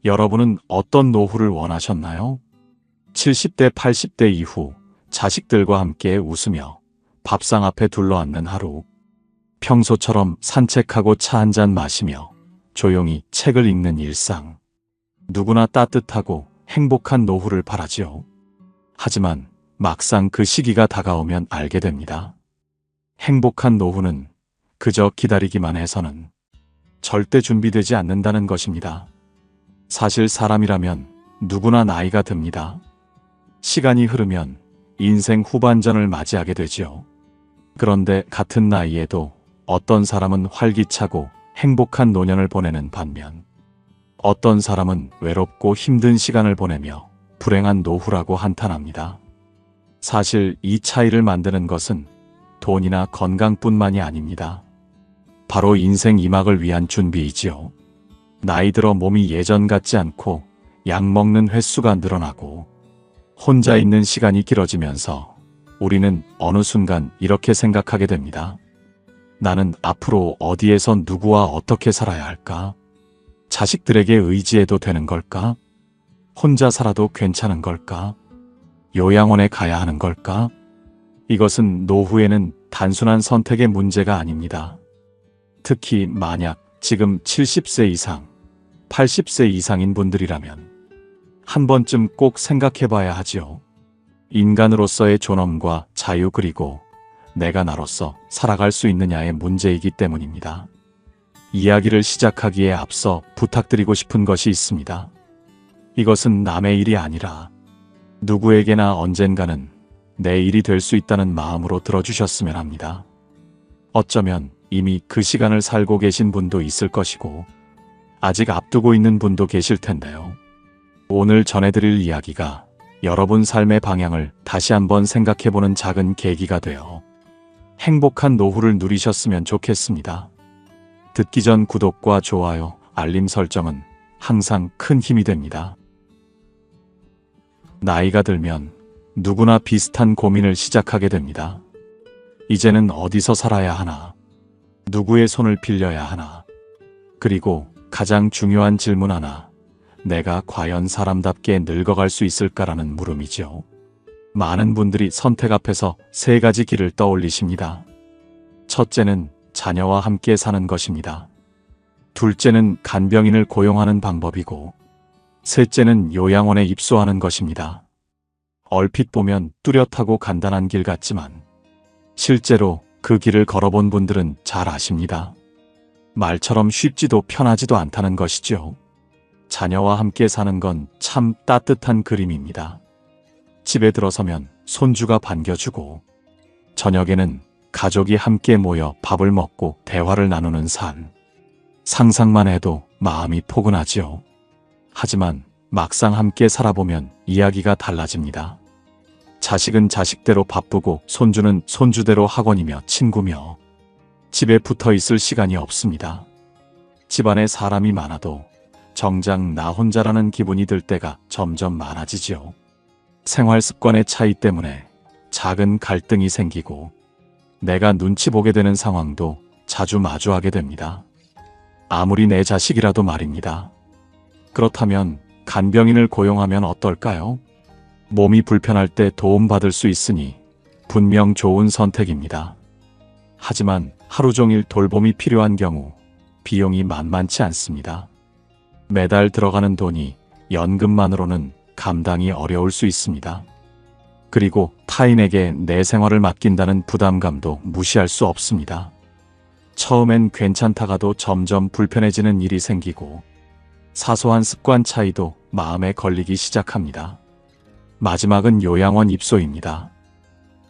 여러분은 어떤 노후를 원하셨나요? 70대, 80대 이후 자식들과 함께 웃으며 밥상 앞에 둘러앉는 하루. 평소처럼 산책하고 차 한잔 마시며 조용히 책을 읽는 일상. 누구나 따뜻하고 행복한 노후를 바라지요. 하지만 막상 그 시기가 다가오면 알게 됩니다. 행복한 노후는 그저 기다리기만 해서는 절대 준비되지 않는다는 것입니다. 사실 사람이라면 누구나 나이가 듭니다. 시간이 흐르면 인생 후반전을 맞이하게 되지요. 그런데 같은 나이에도 어떤 사람은 활기차고 행복한 노년을 보내는 반면 어떤 사람은 외롭고 힘든 시간을 보내며 불행한 노후라고 한탄합니다. 사실 이 차이를 만드는 것은 돈이나 건강뿐만이 아닙니다. 바로 인생 이막을 위한 준비이지요. 나이 들어 몸이 예전 같지 않고 약 먹는 횟수가 늘어나고 혼자 있는 시간이 길어지면서 우리는 어느 순간 이렇게 생각하게 됩니다. 나는 앞으로 어디에서 누구와 어떻게 살아야 할까? 자식들에게 의지해도 되는 걸까? 혼자 살아도 괜찮은 걸까? 요양원에 가야 하는 걸까? 이것은 노후에는 단순한 선택의 문제가 아닙니다. 특히 만약 지금 70세 이상, 80세 이상인 분들이라면 한 번쯤 꼭 생각해 봐야 하지요. 인간으로서의 존엄과 자유 그리고 내가 나로서 살아갈 수 있느냐의 문제이기 때문입니다. 이야기를 시작하기에 앞서 부탁드리고 싶은 것이 있습니다. 이것은 남의 일이 아니라 누구에게나 언젠가는 내 일이 될 수 있다는 마음으로 들어주셨으면 합니다. 어쩌면 이미 그 시간을 살고 계신 분도 있을 것이고 아직 앞두고 있는 분도 계실 텐데요. 오늘 전해드릴 이야기가 여러분 삶의 방향을 다시 한번 생각해보는 작은 계기가 되어 행복한 노후를 누리셨으면 좋겠습니다. 듣기 전 구독과 좋아요, 알림 설정은 항상 큰 힘이 됩니다. 나이가 들면 누구나 비슷한 고민을 시작하게 됩니다. 이제는 어디서 살아야 하나? 누구의 손을 빌려야 하나? 그리고 가장 중요한 질문 하나. 내가 과연 사람답게 늙어갈 수 있을까라는 물음이죠. 많은 분들이 선택 앞에서 세 가지 길을 떠올리십니다. 첫째는 자녀와 함께 사는 것입니다. 둘째는 간병인을 고용하는 방법이고 셋째는 요양원에 입소하는 것입니다. 얼핏 보면 뚜렷하고 간단한 길 같지만 실제로 그 길을 걸어본 분들은 잘 아십니다. 말처럼 쉽지도 편하지도 않다는 것이죠. 자녀와 함께 사는 건 참 따뜻한 그림입니다. 집에 들어서면 손주가 반겨주고 저녁에는 가족이 함께 모여 밥을 먹고 대화를 나누는 삶. 상상만 해도 마음이 포근하지요. 하지만 막상 함께 살아보면 이야기가 달라집니다. 자식은 자식대로 바쁘고 손주는 손주대로 학원이며 친구며 집에 붙어 있을 시간이 없습니다. 집안에 사람이 많아도 정작 나 혼자라는 기분이 들 때가 점점 많아지지요. 생활 습관의 차이 때문에 작은 갈등이 생기고 내가 눈치 보게 되는 상황도 자주 마주하게 됩니다. 아무리 내 자식이라도 말입니다. 그렇다면 간병인을 고용하면 어떨까요? 몸이 불편할 때 도움받을 수 있으니 분명 좋은 선택입니다. 하지만 하루 종일 돌봄이 필요한 경우 비용이 만만치 않습니다. 매달 들어가는 돈이 연금만으로는 감당이 어려울 수 있습니다. 그리고 타인에게 내 생활을 맡긴다는 부담감도 무시할 수 없습니다. 처음엔 괜찮다가도 점점 불편해지는 일이 생기고 사소한 습관 차이도 마음에 걸리기 시작합니다. 마지막은 요양원 입소입니다.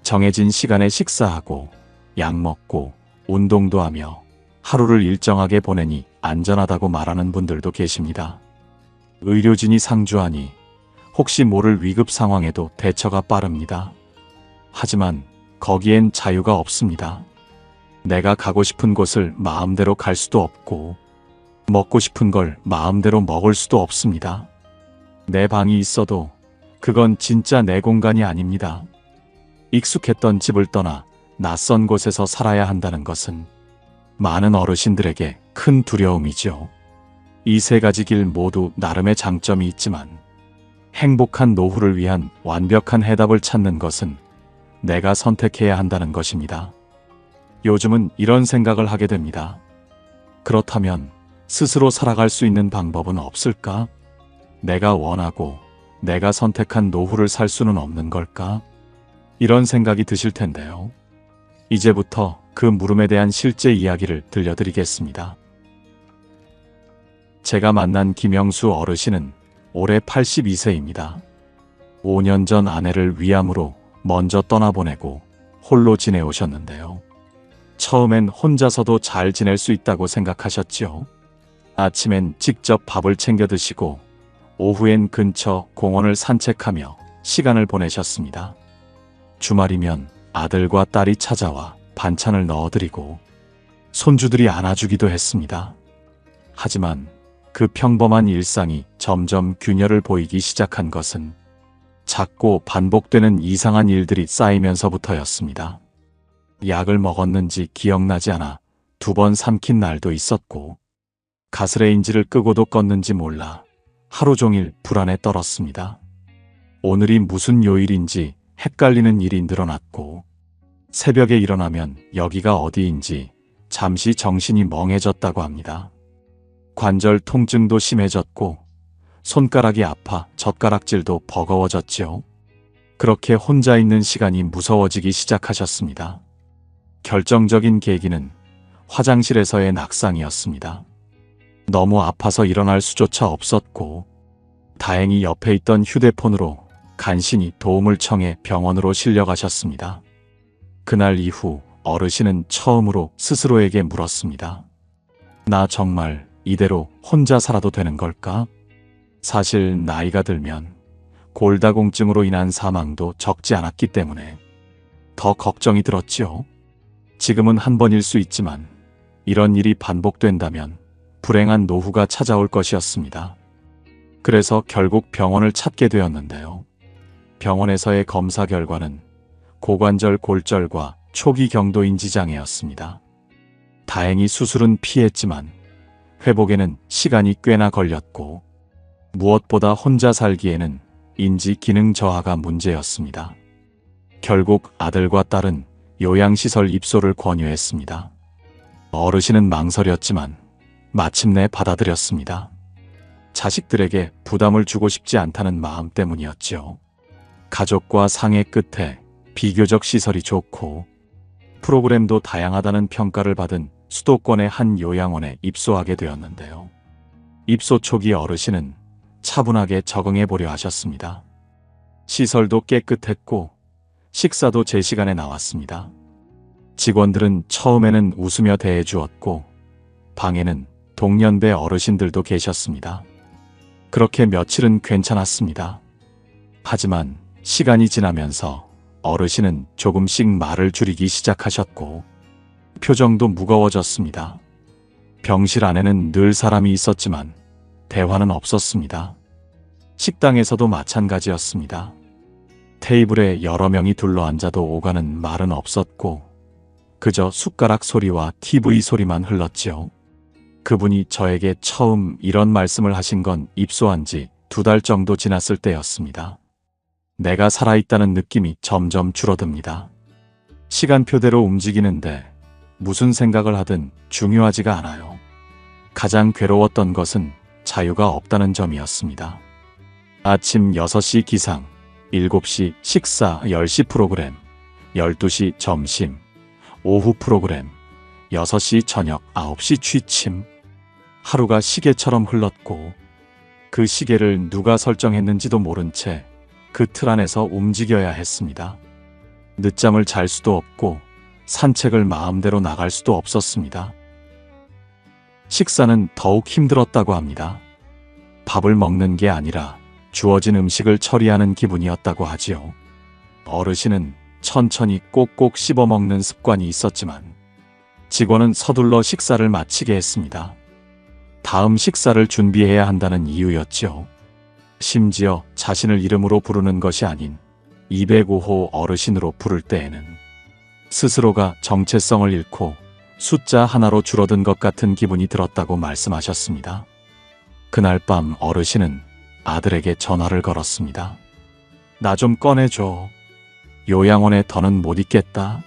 정해진 시간에 식사하고 약 먹고 운동도 하며 하루를 일정하게 보내니 안전하다고 말하는 분들도 계십니다. 의료진이 상주하니 혹시 모를 위급 상황에도 대처가 빠릅니다. 하지만 거기엔 자유가 없습니다. 내가 가고 싶은 곳을 마음대로 갈 수도 없고 먹고 싶은 걸 마음대로 먹을 수도 없습니다. 내 방이 있어도 그건 진짜 내 공간이 아닙니다. 익숙했던 집을 떠나 낯선 곳에서 살아야 한다는 것은 많은 어르신들에게 큰 두려움이죠. 이 세 가지 길 모두 나름의 장점이 있지만 행복한 노후를 위한 완벽한 해답을 찾는 것은 내가 선택해야 한다는 것입니다. 요즘은 이런 생각을 하게 됩니다. 그렇다면 스스로 살아갈 수 있는 방법은 없을까? 내가 원하고 내가 선택한 노후를 살 수는 없는 걸까? 이런 생각이 드실 텐데요. 이제부터 그 물음에 대한 실제 이야기를 들려드리겠습니다. 제가 만난 김영수 어르신은 올해 82세입니다. 5년 전 아내를 위암으로 먼저 떠나보내고 홀로 지내오셨는데요. 처음엔 혼자서도 잘 지낼 수 있다고 생각하셨지요. 아침엔 직접 밥을 챙겨 드시고 오후엔 근처 공원을 산책하며 시간을 보내셨습니다. 주말이면 아들과 딸이 찾아와 반찬을 넣어드리고 손주들이 안아주기도 했습니다. 하지만 그 평범한 일상이 점점 균열을 보이기 시작한 것은 작고 반복되는 이상한 일들이 쌓이면서부터였습니다. 약을 먹었는지 기억나지 않아 2번 삼킨 날도 있었고 가스레인지를 끄고도 껐는지 몰라 하루 종일 불안에 떨었습니다. 오늘이 무슨 요일인지 헷갈리는 일이 늘어났고 새벽에 일어나면 여기가 어디인지 잠시 정신이 멍해졌다고 합니다. 관절 통증도 심해졌고 손가락이 아파 젓가락질도 버거워졌지요. 그렇게 혼자 있는 시간이 무서워지기 시작하셨습니다. 결정적인 계기는 화장실에서의 낙상이었습니다. 너무 아파서 일어날 수조차 없었고 다행히 옆에 있던 휴대폰으로 간신히 도움을 청해 병원으로 실려가셨습니다. 그날 이후 어르신은 처음으로 스스로에게 물었습니다. 나 정말 이대로 혼자 살아도 되는 걸까? 사실 나이가 들면 골다공증으로 인한 사망도 적지 않았기 때문에 더 걱정이 들었지요. 지금은 한 번일 수 있지만 이런 일이 반복된다면 불행한 노후가 찾아올 것이었습니다. 그래서 결국 병원을 찾게 되었는데요. 병원에서의 검사 결과는 고관절 골절과 초기 경도인지 장애였습니다. 다행히 수술은 피했지만 회복에는 시간이 꽤나 걸렸고 무엇보다 혼자 살기에는 인지 기능 저하가 문제였습니다. 결국 아들과 딸은 요양시설 입소를 권유했습니다. 어르신은 망설였지만 마침내 받아들였습니다. 자식들에게 부담을 주고 싶지 않다는 마음 때문이었지요. 가족과 상의 끝에 비교적 시설이 좋고 프로그램도 다양하다는 평가를 받은 수도권의 한 요양원에 입소하게 되었는데요. 입소 초기 어르신은 차분하게 적응해 보려 하셨습니다. 시설도 깨끗했고 식사도 제 시간에 나왔습니다. 직원들은 처음에는 웃으며 대해주었고 방에는 동년배 어르신들도 계셨습니다. 그렇게 며칠은 괜찮았습니다. 하지만 시간이 지나면서 어르신은 조금씩 말을 줄이기 시작하셨고 표정도 무거워졌습니다. 병실 안에는 늘 사람이 있었지만 대화는 없었습니다. 식당에서도 마찬가지였습니다. 테이블에 여러 명이 둘러앉아도 오가는 말은 없었고 그저 숟가락 소리와 TV 소리만 흘렀지요. 그분이 저에게 처음 이런 말씀을 하신 건 입소한 지 2달 정도 지났을 때였습니다. 내가 살아있다는 느낌이 점점 줄어듭니다. 시간표대로 움직이는데 무슨 생각을 하든 중요하지가 않아요. 가장 괴로웠던 것은 자유가 없다는 점이었습니다. 아침 6시 기상, 7시 식사 10시 프로그램, 12시 점심, 오후 프로그램, 6시 저녁 9시 취침. 하루가 시계처럼 흘렀고 그 시계를 누가 설정했는지도 모른 채 그 틀 안에서 움직여야 했습니다. 늦잠을 잘 수도 없고 산책을 마음대로 나갈 수도 없었습니다. 식사는 더욱 힘들었다고 합니다. 밥을 먹는 게 아니라 주어진 음식을 처리하는 기분이었다고 하지요. 어르신은 천천히 꼭꼭 씹어 먹는 습관이 있었지만 직원은 서둘러 식사를 마치게 했습니다. 다음 식사를 준비해야 한다는 이유였지요. 심지어 자신을 이름으로 부르는 것이 아닌 205호 어르신으로 부를 때에는 스스로가 정체성을 잃고 숫자 하나로 줄어든 것 같은 기분이 들었다고 말씀하셨습니다. 그날 밤 어르신은 아들에게 전화를 걸었습니다. 나 좀 꺼내줘. 요양원에 더는 못 있겠다.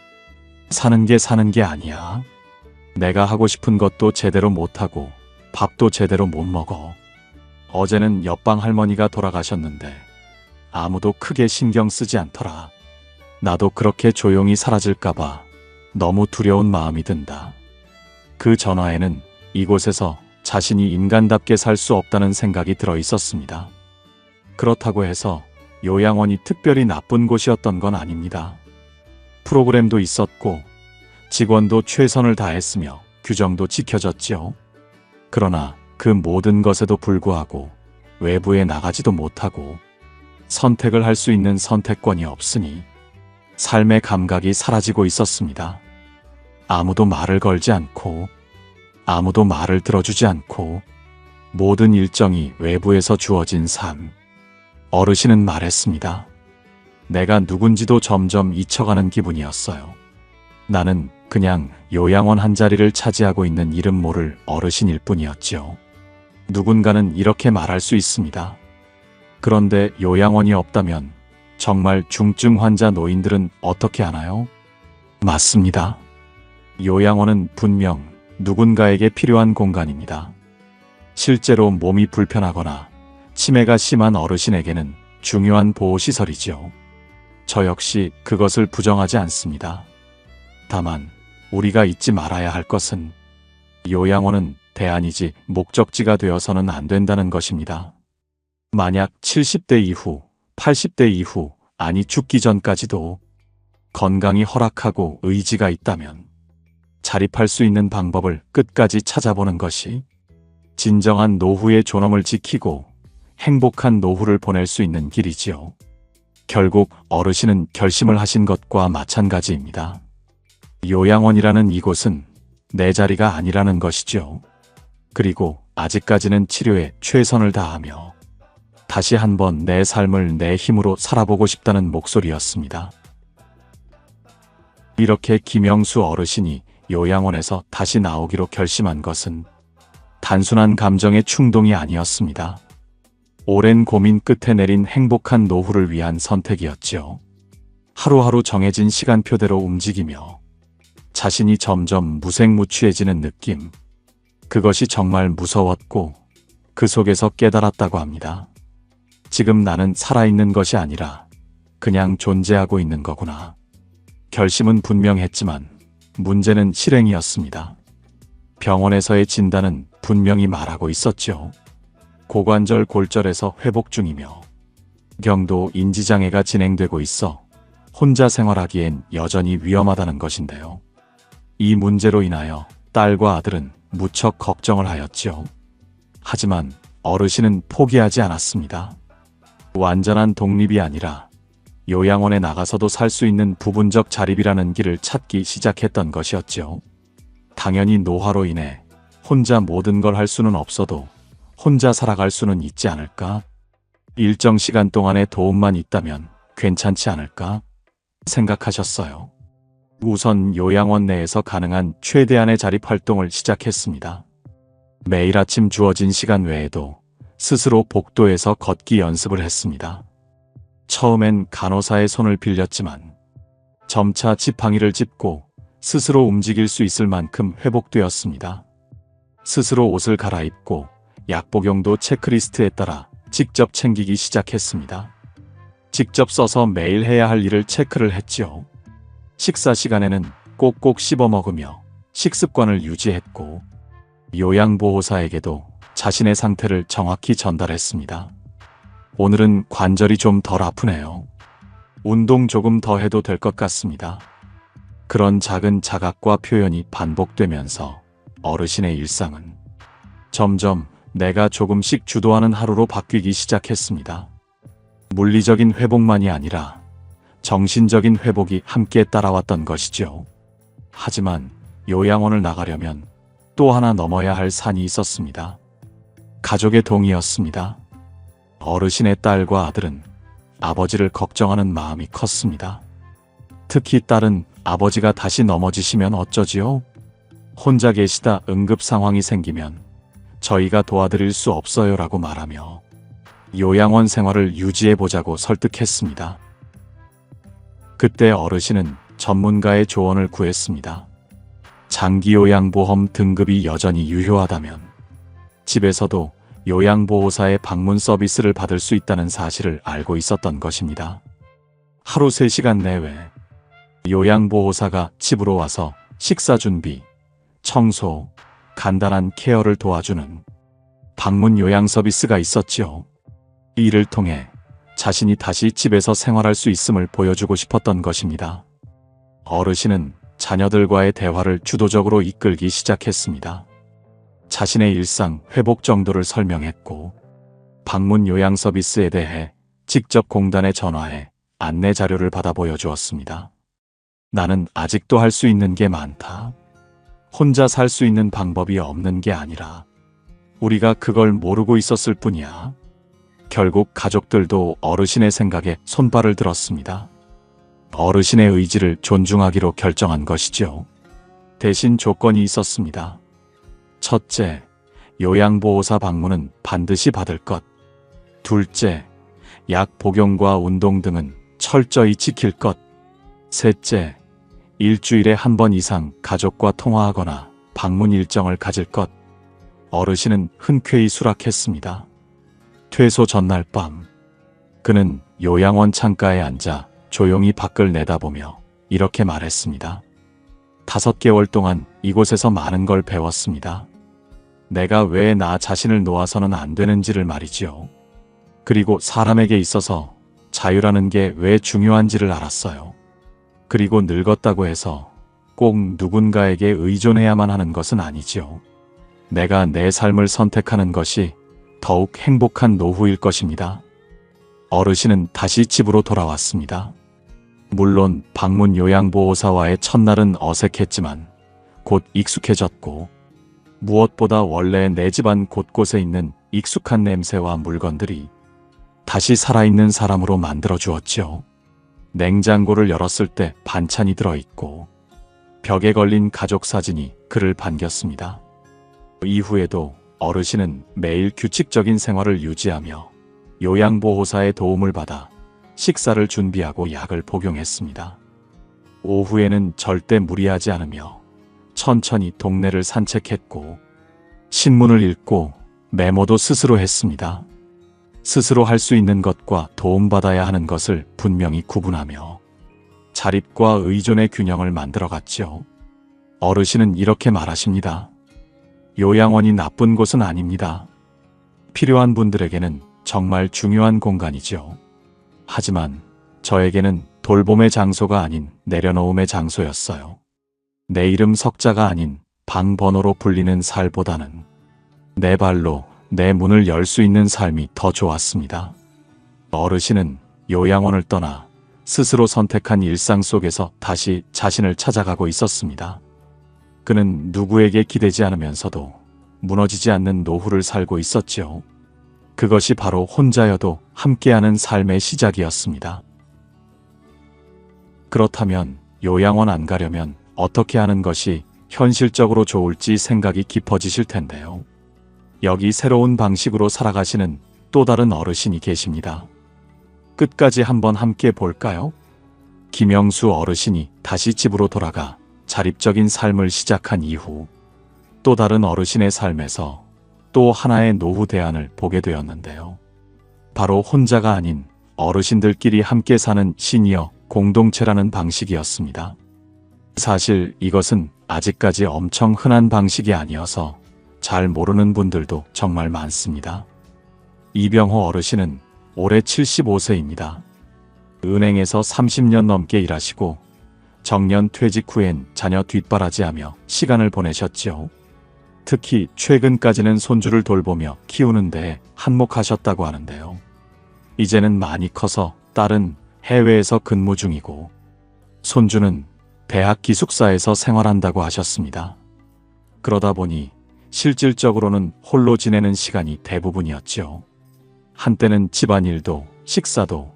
사는 게 아니야. 내가 하고 싶은 것도 제대로 못하고 밥도 제대로 못 먹어. 어제는 옆방 할머니가 돌아가셨는데 아무도 크게 신경 쓰지 않더라. 나도 그렇게 조용히 사라질까봐 너무 두려운 마음이 든다. 그 전화에는 이곳에서 자신이 인간답게 살 수 없다는 생각이 들어 있었습니다. 그렇다고 해서 요양원이 특별히 나쁜 곳이었던 건 아닙니다. 프로그램도 있었고 직원도 최선을 다했으며 규정도 지켜졌지요. 그러나 그 모든 것에도 불구하고 외부에 나가지도 못하고 선택을 할 수 있는 선택권이 없으니 삶의 감각이 사라지고 있었습니다. 아무도 말을 걸지 않고 아무도 말을 들어주지 않고 모든 일정이 외부에서 주어진 삶. 어르신은 말했습니다. 내가 누군지도 점점 잊혀가는 기분이었어요. 나는 그냥 요양원 한 자리를 차지하고 있는 이름 모를 어르신일 뿐이었지요. 누군가는 이렇게 말할 수 있습니다. 그런데 요양원이 없다면 정말 중증 환자 노인들은 어떻게 하나요? 맞습니다. 요양원은 분명 누군가에게 필요한 공간입니다. 실제로 몸이 불편하거나 치매가 심한 어르신에게는 중요한 보호시설이죠. 저 역시 그것을 부정하지 않습니다. 다만 우리가 잊지 말아야 할 것은 요양원은 대안이지 목적지가 되어서는 안 된다는 것입니다. 만약 70대 이후, 80대 이후, 아니 죽기 전까지도 건강이 허락하고 의지가 있다면 자립할 수 있는 방법을 끝까지 찾아보는 것이 진정한 노후의 존엄을 지키고 행복한 노후를 보낼 수 있는 길이지요. 결국 어르신은 결심을 하신 것과 마찬가지입니다. 요양원이라는 이곳은 내 자리가 아니라는 것이죠. 그리고 아직까지는 치료에 최선을 다하며 다시 한번 내 삶을 내 힘으로 살아보고 싶다는 목소리였습니다. 이렇게 김영수 어르신이 요양원에서 다시 나오기로 결심한 것은 단순한 감정의 충동이 아니었습니다. 오랜 고민 끝에 내린 행복한 노후를 위한 선택이었지요. 하루하루 정해진 시간표대로 움직이며 자신이 점점 무색무취해지는 느낌. 그것이 정말 무서웠고 그 속에서 깨달았다고 합니다. 지금 나는 살아있는 것이 아니라 그냥 존재하고 있는 거구나. 결심은 분명했지만 문제는 실행이었습니다. 병원에서의 진단은 분명히 말하고 있었죠. 고관절 골절에서 회복 중이며 경도 인지장애가 진행되고 있어 혼자 생활하기엔 여전히 위험하다는 것인데요. 이 문제로 인하여 딸과 아들은 무척 걱정을 하였지요. 하지만 어르신은 포기하지 않았습니다. 완전한 독립이 아니라 요양원에 나가서도 살 수 있는 부분적 자립이라는 길을 찾기 시작했던 것이었죠. 당연히 노화로 인해 혼자 모든 걸 할 수는 없어도 혼자 살아갈 수는 있지 않을까? 일정 시간 동안의 도움만 있다면 괜찮지 않을까? 생각하셨어요. 우선 요양원 내에서 가능한 최대한의 자립 활동을 시작했습니다. 매일 아침 주어진 시간 외에도 스스로 복도에서 걷기 연습을 했습니다. 처음엔 간호사의 손을 빌렸지만 점차 지팡이를 짚고 스스로 움직일 수 있을 만큼 회복되었습니다. 스스로 옷을 갈아입고 약복용도 체크리스트에 따라 직접 챙기기 시작했습니다. 직접 써서 매일 해야 할 일을 체크를 했지요. 식사 시간에는 꼭꼭 씹어 먹으며 식습관을 유지했고 요양보호사에게도 자신의 상태를 정확히 전달했습니다. 오늘은 관절이 좀 덜 아프네요. 운동 조금 더 해도 될 것 같습니다. 그런 작은 자각과 표현이 반복되면서 어르신의 일상은 점점 내가 조금씩 주도하는 하루로 바뀌기 시작했습니다. 물리적인 회복만이 아니라 정신적인 회복이 함께 따라왔던 것이죠. 하지만 요양원을 나가려면 또 하나 넘어야 할 산이 있었습니다. 가족의 동의였습니다. 어르신의 딸과 아들은 아버지를 걱정하는 마음이 컸습니다. 특히 딸은 아버지가 다시 넘어지시면 어쩌지요? 혼자 계시다 응급 상황이 생기면 저희가 도와드릴 수 없어요라고 말하며 요양원 생활을 유지해보자고 설득했습니다. 그때 어르신은 전문가의 조언을 구했습니다. 장기요양보험 등급이 여전히 유효하다면 집에서도 요양보호사의 방문 서비스를 받을 수 있다는 사실을 알고 있었던 것입니다. 하루 3시간 내외 요양보호사가 집으로 와서 식사 준비, 청소, 간단한 케어를 도와주는 방문 요양 서비스가 있었지요. 이 일을 통해 자신이 다시 집에서 생활할 수 있음을 보여주고 싶었던 것입니다. 어르신은 자녀들과의 대화를 주도적으로 이끌기 시작했습니다. 자신의 일상 회복 정도를 설명했고 방문 요양 서비스에 대해 직접 공단에 전화해 안내 자료를 받아 보여주었습니다. 나는 아직도 할 수 있는 게 많다. 혼자 살 수 있는 방법이 없는 게 아니라 우리가 그걸 모르고 있었을 뿐이야. 결국 가족들도 어르신의 생각에 손발을 들었습니다. 어르신의 의지를 존중하기로 결정한 것이죠. 대신 조건이 있었습니다. 첫째, 요양보호사 방문은 반드시 받을 것. 둘째, 약 복용과 운동 등은 철저히 지킬 것. 셋째, 일주일에 한 번 이상 가족과 통화하거나 방문 일정을 가질 것. 어르신은 흔쾌히 수락했습니다. 퇴소 전날 밤, 그는 요양원 창가에 앉아 조용히 밖을 내다보며 이렇게 말했습니다. 5개월 동안 이곳에서 많은 걸 배웠습니다. 내가 왜 나 자신을 놓아서는 안 되는지를 말이지요. 그리고 사람에게 있어서 자유라는 게 왜 중요한지를 알았어요. 그리고 늙었다고 해서 꼭 누군가에게 의존해야만 하는 것은 아니지요. 내가 내 삶을 선택하는 것이 더욱 행복한 노후일 것입니다. 어르신은 다시 집으로 돌아왔습니다. 물론 방문 요양보호사와의 첫날은 어색했지만 곧 익숙해졌고 무엇보다 원래 내 집안 곳곳에 있는 익숙한 냄새와 물건들이 다시 살아있는 사람으로 만들어 주었지요. 냉장고를 열었을 때 반찬이 들어있고 벽에 걸린 가족 사진이 그를 반겼습니다. 이후에도 어르신은 매일 규칙적인 생활을 유지하며 요양보호사의 도움을 받아 식사를 준비하고 약을 복용했습니다. 오후에는 절대 무리하지 않으며 천천히 동네를 산책했고 신문을 읽고 메모도 스스로 했습니다. 스스로 할 수 있는 것과 도움받아야 하는 것을 분명히 구분하며 자립과 의존의 균형을 만들어갔죠. 어르신은 이렇게 말하십니다. 요양원이 나쁜 곳은 아닙니다. 필요한 분들에게는 정말 중요한 공간이죠. 하지만 저에게는 돌봄의 장소가 아닌 내려놓음의 장소였어요. 내 이름 석자가 아닌 방 번호로 불리는 살보다는 내 발로 내 문을 열 수 있는 삶이 더 좋았습니다. 어르신은 요양원을 떠나 스스로 선택한 일상 속에서 다시 자신을 찾아가고 있었습니다. 그는 누구에게 기대지 않으면서도 무너지지 않는 노후를 살고 있었지요. 그것이 바로 혼자여도 함께하는 삶의 시작이었습니다. 그렇다면 요양원 안 가려면 어떻게 하는 것이 현실적으로 좋을지 생각이 깊어지실 텐데요. 여기 새로운 방식으로 살아가시는 또 다른 어르신이 계십니다. 끝까지 한번 함께 볼까요? 김영수 어르신이 다시 집으로 돌아가 자립적인 삶을 시작한 이후 또 다른 어르신의 삶에서 또 하나의 노후 대안을 보게 되었는데요. 바로 혼자가 아닌 어르신들끼리 함께 사는 시니어 공동체라는 방식이었습니다. 사실 이것은 아직까지 엄청 흔한 방식이 아니어서 잘 모르는 분들도 정말 많습니다. 이병호 어르신은 올해 75세입니다. 은행에서 30년 넘게 일하시고 정년 퇴직 후엔 자녀 뒷바라지하며 시간을 보내셨지요. 특히 최근까지는 손주를 돌보며 키우는데 한몫하셨다고 하는데요. 이제는 많이 커서 딸은 해외에서 근무 중이고 손주는 대학 기숙사에서 생활한다고 하셨습니다. 그러다 보니 실질적으로는 홀로 지내는 시간이 대부분이었죠. 한때는 집안일도 식사도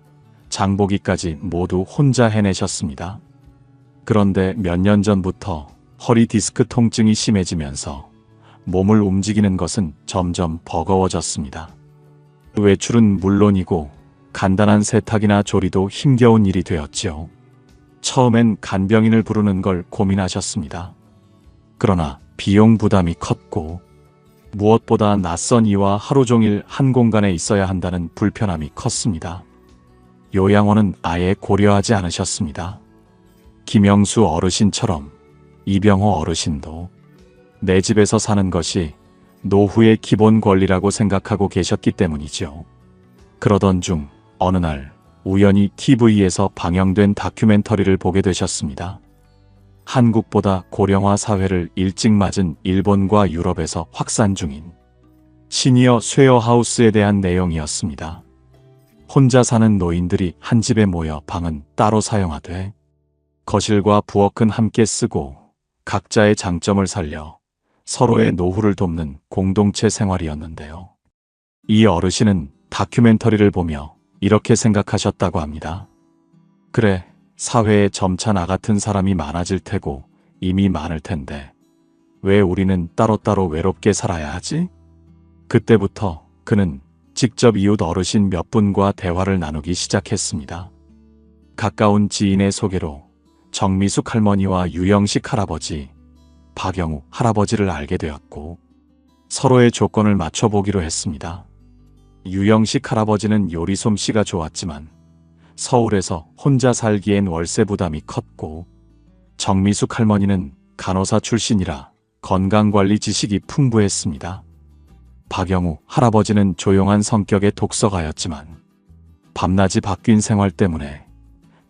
장보기까지 모두 혼자 해내셨습니다. 그런데 몇 년 전부터 허리 디스크 통증이 심해지면서 몸을 움직이는 것은 점점 버거워졌습니다. 외출은 물론이고 간단한 세탁이나 조리도 힘겨운 일이 되었지요. 처음엔 간병인을 부르는 걸 고민하셨습니다. 그러나 비용 부담이 컸고 무엇보다 낯선 이와 하루 종일 한 공간에 있어야 한다는 불편함이 컸습니다. 요양원은 아예 고려하지 않으셨습니다. 김영수 어르신처럼 이병호 어르신도 내 집에서 사는 것이 노후의 기본 권리라고 생각하고 계셨기 때문이죠. 그러던 중 어느 날 우연히 TV에서 방영된 다큐멘터리를 보게 되셨습니다. 한국보다 고령화 사회를 일찍 맞은 일본과 유럽에서 확산 중인 시니어 쉐어하우스에 대한 내용이었습니다. 혼자 사는 노인들이 한 집에 모여 방은 따로 사용하되 거실과 부엌은 함께 쓰고 각자의 장점을 살려 서로의 노후를 돕는 공동체 생활이었는데요. 이 어르신은 다큐멘터리를 보며 이렇게 생각하셨다고 합니다. 그래, 사회에 점차 나 같은 사람이 많아질 테고 이미 많을 텐데 왜 우리는 따로따로 외롭게 살아야 하지? 그때부터 그는 직접 이웃 어르신 몇 분과 대화를 나누기 시작했습니다. 가까운 지인의 소개로 정미숙 할머니와 유영식 할아버지, 박영우 할아버지를 알게 되었고 서로의 조건을 맞춰보기로 했습니다. 유영식 할아버지는 요리 솜씨가 좋았지만 서울에서 혼자 살기엔 월세 부담이 컸고 정미숙 할머니는 간호사 출신이라 건강관리 지식이 풍부했습니다. 박영우 할아버지는 조용한 성격의 독서가였지만 밤낮이 바뀐 생활 때문에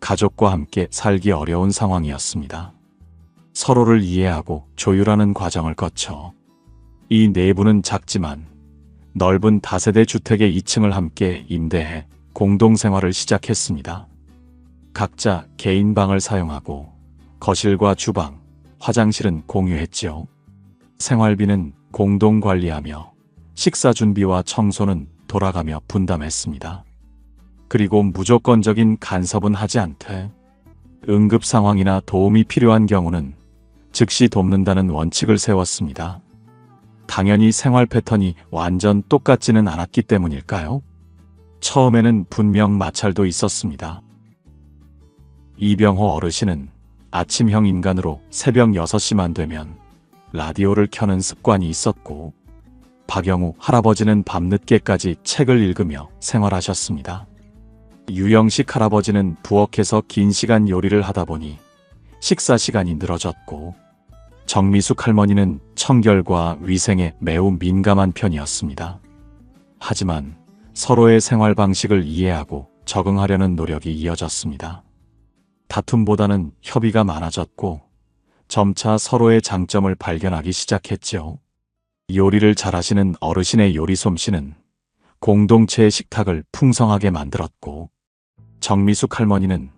가족과 함께 살기 어려운 상황이었습니다. 서로를 이해하고 조율하는 과정을 거쳐 이 네 분은 작지만 넓은 다세대 주택의 2층을 함께 임대해 공동생활을 시작했습니다. 각자 개인 방을 사용하고 거실과 주방, 화장실은 공유했지요. 생활비는 공동 관리하며 식사 준비와 청소는 돌아가며 분담했습니다. 그리고 무조건적인 간섭은 하지 않되 응급 상황이나 도움이 필요한 경우는 즉시 돕는다는 원칙을 세웠습니다. 당연히 생활 패턴이 완전 똑같지는 않았기 때문일까요? 처음에는 분명 마찰도 있었습니다. 이병호 어르신은 아침형 인간으로 새벽 6시만 되면 라디오를 켜는 습관이 있었고 박영우 할아버지는 밤늦게까지 책을 읽으며 생활하셨습니다. 유영식 할아버지는 부엌에서 긴 시간 요리를 하다 보니 식사 시간이 늘어졌고 정미숙 할머니는 청결과 위생에 매우 민감한 편이었습니다. 하지만 서로의 생활 방식을 이해하고 적응하려는 노력이 이어졌습니다. 다툼보다는 협의가 많아졌고 점차 서로의 장점을 발견하기 시작했죠. 요리를 잘하시는 어르신의 요리 솜씨는 공동체의 식탁을 풍성하게 만들었고 정미숙 할머니는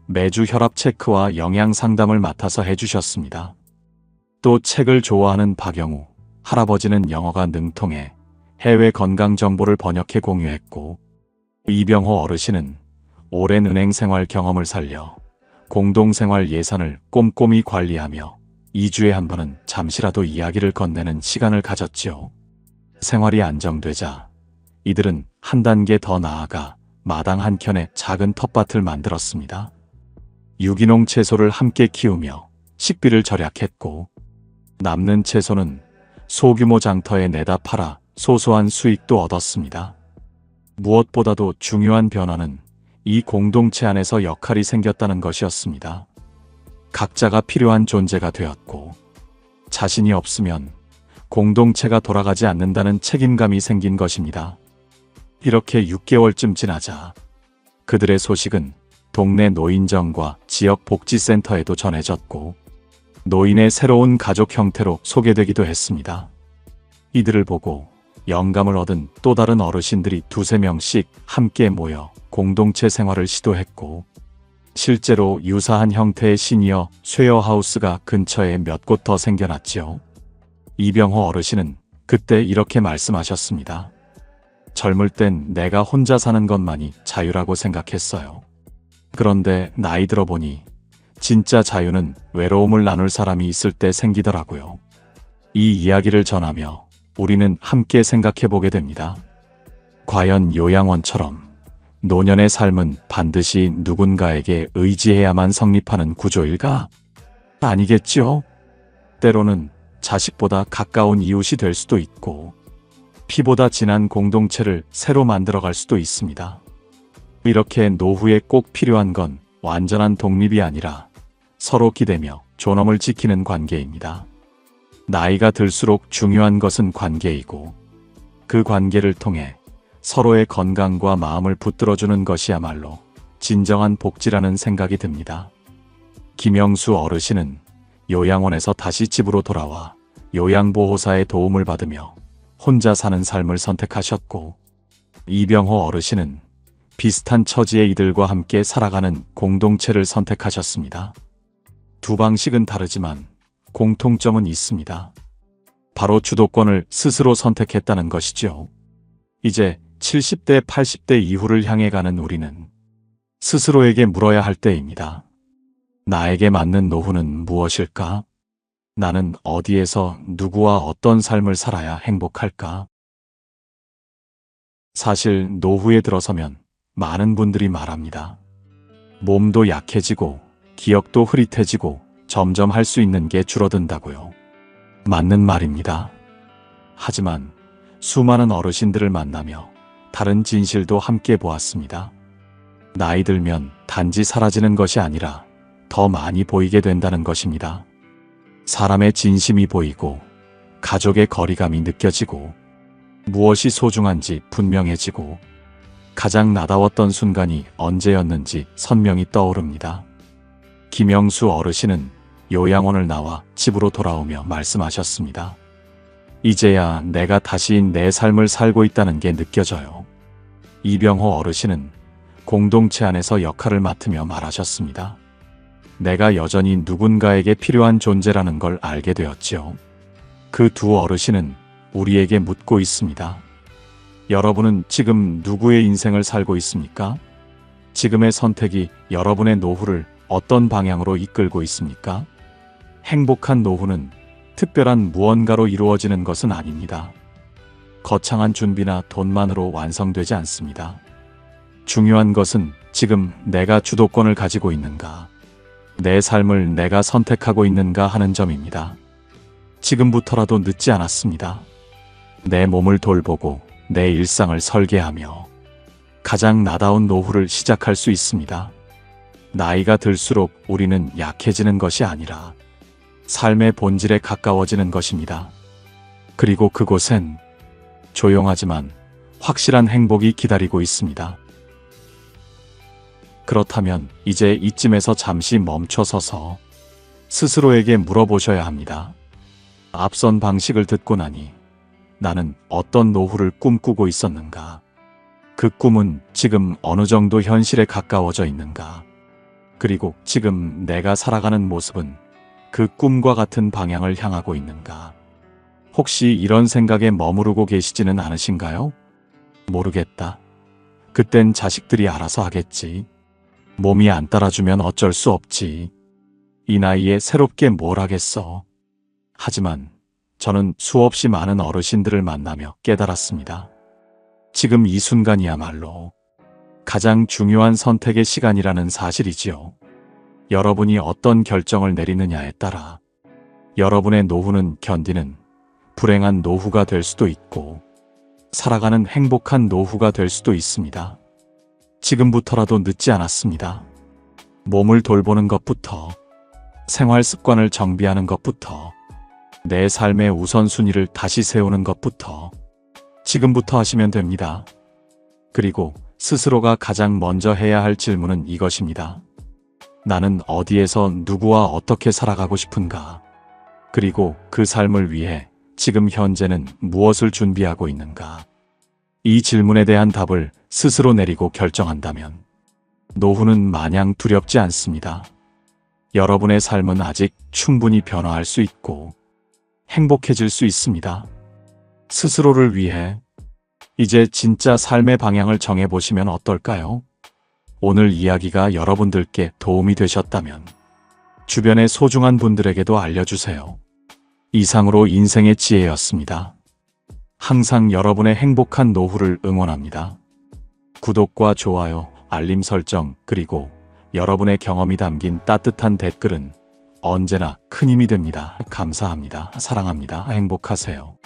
매주 혈압 체크와 영양 상담을 맡아서 해주셨습니다. 또 책을 좋아하는 박영우 할아버지는 영어가 능통해 해외 건강 정보를 번역해 공유했고 이병호 어르신은 오랜 은행 생활 경험을 살려 공동생활 예산을 꼼꼼히 관리하며 2주에 한 번은 잠시라도 이야기를 건네는 시간을 가졌지요. 생활이 안정되자 이들은 한 단계 더 나아가 마당 한켠에 작은 텃밭을 만들었습니다. 유기농 채소를 함께 키우며 식비를 절약했고 남는 채소는 소규모 장터에 내다 팔아 소소한 수익도 얻었습니다. 무엇보다도 중요한 변화는 이 공동체 안에서 역할이 생겼다는 것이었습니다. 각자가 필요한 존재가 되었고 자신이 없으면 공동체가 돌아가지 않는다는 책임감이 생긴 것입니다. 이렇게 6개월쯤 지나자 그들의 소식은 동네 노인정과 지역 복지센터에도 전해졌고 노인의 새로운 가족 형태로 소개되기도 했습니다. 이들을 보고 영감을 얻은 또 다른 어르신들이 2~3명씩 함께 모여 공동체 생활을 시도했고 실제로 유사한 형태의 시니어 쉐어하우스가 근처에 몇 곳 더 생겨났지요. 이병호 어르신은 그때 이렇게 말씀하셨습니다. 젊을 땐 내가 혼자 사는 것만이 자유라고 생각했어요. 그런데 나이 들어보니 진짜 자유는 외로움을 나눌 사람이 있을 때 생기더라고요. 이 이야기를 전하며 우리는 함께 생각해 보게 됩니다. 과연 요양원처럼 노년의 삶은 반드시 누군가에게 의지해야만 성립하는 구조일까? 아니겠지요? 때로는 자식보다 가까운 이웃이 될 수도 있고, 피보다 진한 공동체를 새로 만들어갈 수도 있습니다. 이렇게 노후에 꼭 필요한 건 완전한 독립이 아니라 서로 기대며 존엄을 지키는 관계입니다. 나이가 들수록 중요한 것은 관계이고, 그 관계를 통해 서로의 건강과 마음을 붙들어주는 것이야말로 진정한 복지라는 생각이 듭니다. 김영수 어르신은 요양원에서 다시 집으로 돌아와 요양보호사의 도움을 받으며 혼자 사는 삶을 선택하셨고, 이병호 어르신은 비슷한 처지의 이들과 함께 살아가는 공동체를 선택하셨습니다. 두 방식은 다르지만 공통점은 있습니다. 바로 주도권을 스스로 선택했다는 것이죠. 이제 70대, 80대 이후를 향해 가는 우리는 스스로에게 물어야 할 때입니다. 나에게 맞는 노후는 무엇일까? 나는 어디에서 누구와 어떤 삶을 살아야 행복할까? 사실 노후에 들어서면 많은 분들이 말합니다. 몸도 약해지고 기억도 흐릿해지고 점점 할 수 있는 게 줄어든다고요. 맞는 말입니다. 하지만 수많은 어르신들을 만나며 다른 진실도 함께 보았습니다. 나이 들면 단지 사라지는 것이 아니라 더 많이 보이게 된다는 것입니다. 사람의 진심이 보이고 가족의 거리감이 느껴지고 무엇이 소중한지 분명해지고 가장 나다웠던 순간이 언제였는지 선명히 떠오릅니다. 김영수 어르신은 요양원을 나와 집으로 돌아오며 말씀하셨습니다. 이제야 내가 다시 내 삶을 살고 있다는 게 느껴져요. 이병호 어르신은 공동체 안에서 역할을 맡으며 말하셨습니다. 내가 여전히 누군가에게 필요한 존재라는 걸 알게 되었지요. 그 두 어르신은 우리에게 묻고 있습니다. 여러분은 지금 누구의 인생을 살고 있습니까? 지금의 선택이 여러분의 노후를 어떤 방향으로 이끌고 있습니까? 행복한 노후는 특별한 무언가로 이루어지는 것은 아닙니다. 거창한 준비나 돈만으로 완성되지 않습니다. 중요한 것은 지금 내가 주도권을 가지고 있는가, 내 삶을 내가 선택하고 있는가 하는 점입니다. 지금부터라도 늦지 않았습니다. 내 몸을 돌보고 내 일상을 설계하며 가장 나다운 노후를 시작할 수 있습니다. 나이가 들수록 우리는 약해지는 것이 아니라 삶의 본질에 가까워지는 것입니다. 그리고 그곳엔 조용하지만 확실한 행복이 기다리고 있습니다. 그렇다면 이제 이쯤에서 잠시 멈춰서서 스스로에게 물어보셔야 합니다. 앞선 방식을 듣고 나니 나는 어떤 노후를 꿈꾸고 있었는가? 그 꿈은 지금 어느 정도 현실에 가까워져 있는가? 그리고 지금 내가 살아가는 모습은 그 꿈과 같은 방향을 향하고 있는가? 혹시 이런 생각에 머무르고 계시지는 않으신가요? 모르겠다. 그땐 자식들이 알아서 하겠지. 몸이 안 따라주면 어쩔 수 없지. 이 나이에 새롭게 뭘 하겠어. 하지만 저는 수없이 많은 어르신들을 만나며 깨달았습니다. 지금 이 순간이야말로 가장 중요한 선택의 시간이라는 사실이지요. 여러분이 어떤 결정을 내리느냐에 따라 여러분의 노후는 견디는 불행한 노후가 될 수도 있고 살아가는 행복한 노후가 될 수도 있습니다. 지금부터라도 늦지 않았습니다. 몸을 돌보는 것부터, 생활 습관을 정비하는 것부터, 내 삶의 우선순위를 다시 세우는 것부터 지금부터 하시면 됩니다. 그리고 스스로가 가장 먼저 해야 할 질문은 이것입니다. 나는 어디에서 누구와 어떻게 살아가고 싶은가? 그리고 그 삶을 위해 지금 현재는 무엇을 준비하고 있는가? 이 질문에 대한 답을 스스로 내리고 결정한다면 노후는 마냥 두렵지 않습니다. 여러분의 삶은 아직 충분히 변화할 수 있고 행복해질 수 있습니다. 스스로를 위해 이제 진짜 삶의 방향을 정해보시면 어떨까요? 오늘 이야기가 여러분들께 도움이 되셨다면 주변의 소중한 분들에게도 알려주세요. 이상으로 인생의 지혜였습니다. 항상 여러분의 행복한 노후를 응원합니다. 구독과 좋아요, 알림 설정, 그리고 여러분의 경험이 담긴 따뜻한 댓글은 언제나 큰 힘이 됩니다. 감사합니다. 사랑합니다. 행복하세요.